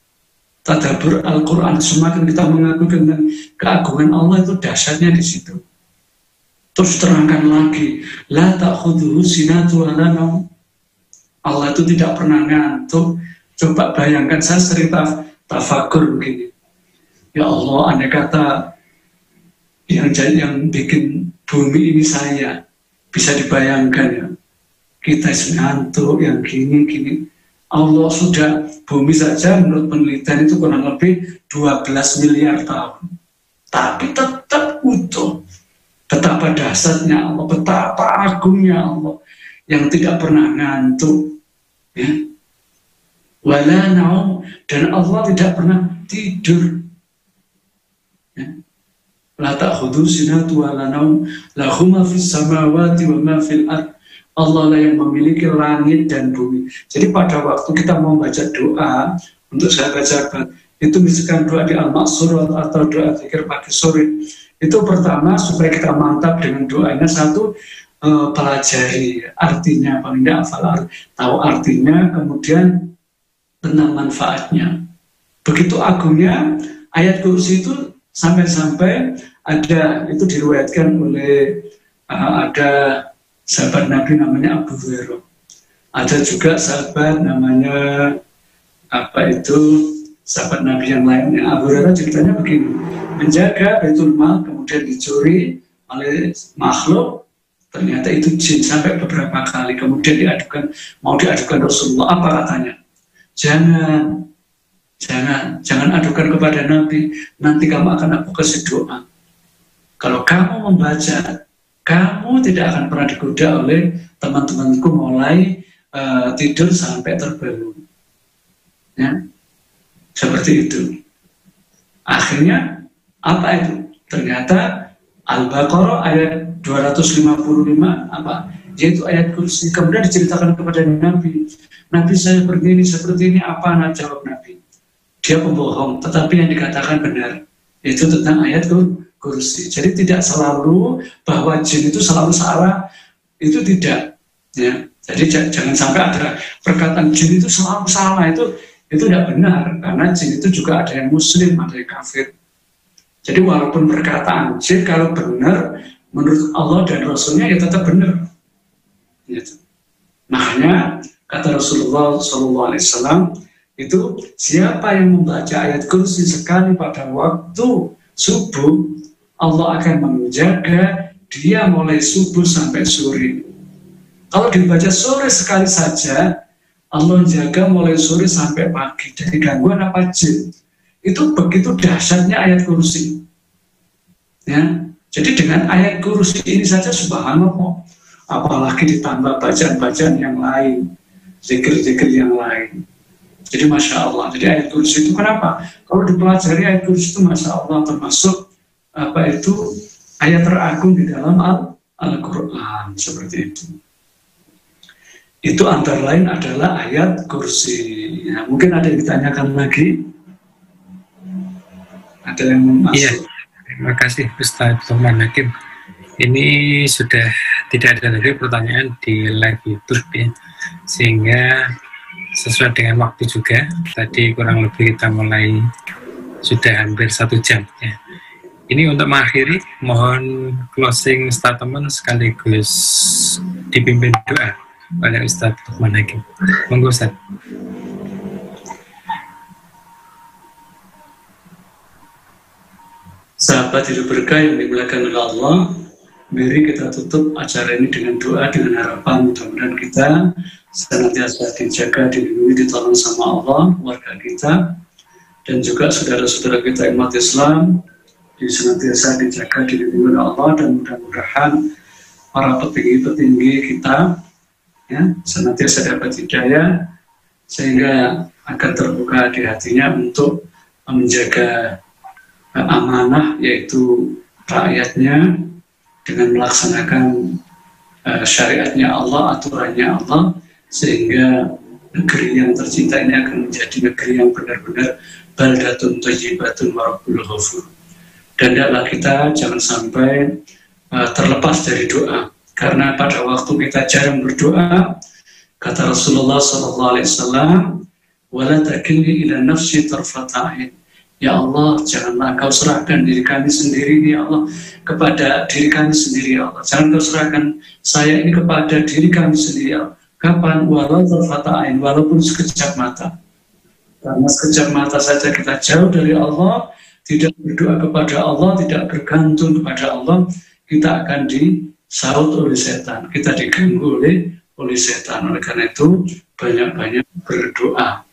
Tadabur Al-Quran, semakin kita mengaku tentang keagungan Allah itu dahsyatnya di situ. Terus terangkan lagi, la ta'khudhuhu sinatu wa la naum. Allah itu tidak pernah ngantuk. Coba bayangkan, saya sering tafakur begini. Ya Allah, andai kata yang bikin bumi ini saya, bisa dibayangkan ya. Kita ngantuk yang gini. Allah sudah, bumi saja menurut penelitian itu kurang lebih 12 miliar tahun. Tapi tetap utuh. Betapa dahsyatnya Allah, betapa agungnya Allah yang tidak pernah ngantuk. Ya. Wala naum, dan Allah tidak pernah tidur. Ya. La ta'khudhu sinatu wala naum, lahu ma fis samawati wa ma fil ardh. Allah lah yang memiliki langit dan bumi. Jadi pada waktu kita mau baca doa untuk sahabat-sahabat, itu misalkan doa di Al-Ma'surat atau doa zikir pagi sore, itu pertama supaya kita mantap dengan doanya, satu, pelajari artinya, paling tidak tahu artinya, kemudian tentang manfaatnya. Begitu agungnya ayat kursi itu, sampai-sampai ada, itu diriwayatkan oleh ada sahabat Nabi namanya Abu Hurairah. Ada juga sahabat namanya sahabat Nabi yang lainnya. Abu Hurairah ceritanya begini, menjaga Baitul Mal kemudian dicuri oleh makhluk, ternyata itu jin, sampai beberapa kali. Kemudian mau diadukan Rasulullah. Apa katanya? Jangan adukan kepada Nabi, nanti kamu akan aku kasih doa. Kalau kamu membaca, kamu tidak akan pernah digoda oleh teman-temanku mulai tidur sampai terbangun. Ya, seperti itu. Akhirnya apa itu? Ternyata Al-Baqarah ayat 255 apa? Yaitu ayat kursi. Kemudian diceritakan kepada Nabi. Nabi, saya begini seperti ini, apa? Nah, jawab Nabi. Dia pembohong, tetapi yang dikatakan benar. Itu tentang ayat kursi. Jadi tidak selalu bahwa jin itu selalu salah, itu tidak. Ya. Jadi jangan sampai ada perkataan jin itu selalu salah, itu tidak benar. Karena jin itu juga ada yang muslim, ada yang kafir. Jadi walaupun perkataan jin kalau benar menurut Allah dan Rasulnya ya tetap benar. Gitu. Makanya kata Rasulullah SAW itu, siapa yang membaca ayat kursi sekali pada waktu subuh, Allah akan menjaga dia mulai subuh sampai sore. Kalau dibaca sore sekali saja, Allah jaga mulai sore sampai pagi dari gangguan apa jin. Itu begitu dahsyatnya ayat kursi. Ya, jadi dengan ayat kursi ini saja subhanallah, apalagi ditambah bacaan-bacaan yang lain, zikir-zikir yang lain. Jadi Masya Allah. Jadi ayat kursi itu kenapa? Kalau dipelajari ayat kursi itu Masya Allah termasuk apa itu ayat teragung di dalam Al-Quran, seperti itu. Itu antara lain adalah ayat kursi. Ya, mungkin ada yang ditanyakan lagi? Ada yang masuk? Iya, terima kasih Ustaz Lukman Hakim. Ini sudah tidak ada lagi pertanyaan di live YouTube ya, sehingga sesuai dengan waktu juga. Tadi kurang lebih kita mulai sudah hampir 1 jam ya. Ini untuk mengakhiri, mohon closing statement sekaligus dipimpin doa oleh Ustaz Lukman Hakim. Monggo Ustaz. Sahabat hidup berkah yang dimuliakan oleh Allah, mari kita tutup acara ini dengan doa, dengan harapan mudah-mudahan kita senantiasa dijaga, dilindungi, ditolong sama Allah, warga kita, dan juga saudara-saudara kita umat Islam, senantiasa dijaga, dilindungi oleh Allah, dan mudah-mudahan para petinggi-petinggi kita ya, senantiasa dapat hidayah, sehingga akan terbuka di hatinya untuk menjaga amanah, yaitu rakyatnya, dengan melaksanakan syariatnya Allah, aturannya Allah, sehingga negeri yang tercinta ini akan menjadi negeri yang benar-benar baldatun thayyibatun wa rabbul ghafur. Dan tidaklah kita jangan sampai terlepas dari doa, karena pada waktu kita jarang berdoa, kata Rasulullah SAW, wala takilni ila nafsi tarfata ain. Ya Allah, janganlah kau serahkan diri kami sendiri, ya Allah, kepada diri kami sendiri, ya Allah. Jangan kau serahkan saya ini kepada diri kami sendiri, ya Allah. Kapan? Walau tarfata ain, walaupun sekejap mata. Karena sekejap mata saja kita jauh dari Allah, tidak berdoa kepada Allah, tidak bergantung kepada Allah, kita akan disaut oleh setan, kita diganggu oleh setan. Oleh karena itu, banyak-banyak berdoa.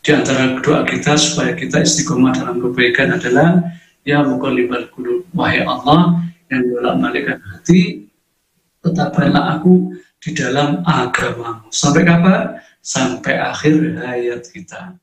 Di antara doa kita supaya kita istiqomah dalam kebaikan adalah ya muqallibal qulub, wahai Allah yang bolak-balikan hati, tetapkanlah aku di dalam agamamu. Sampai kapan? Sampai akhir hayat kita.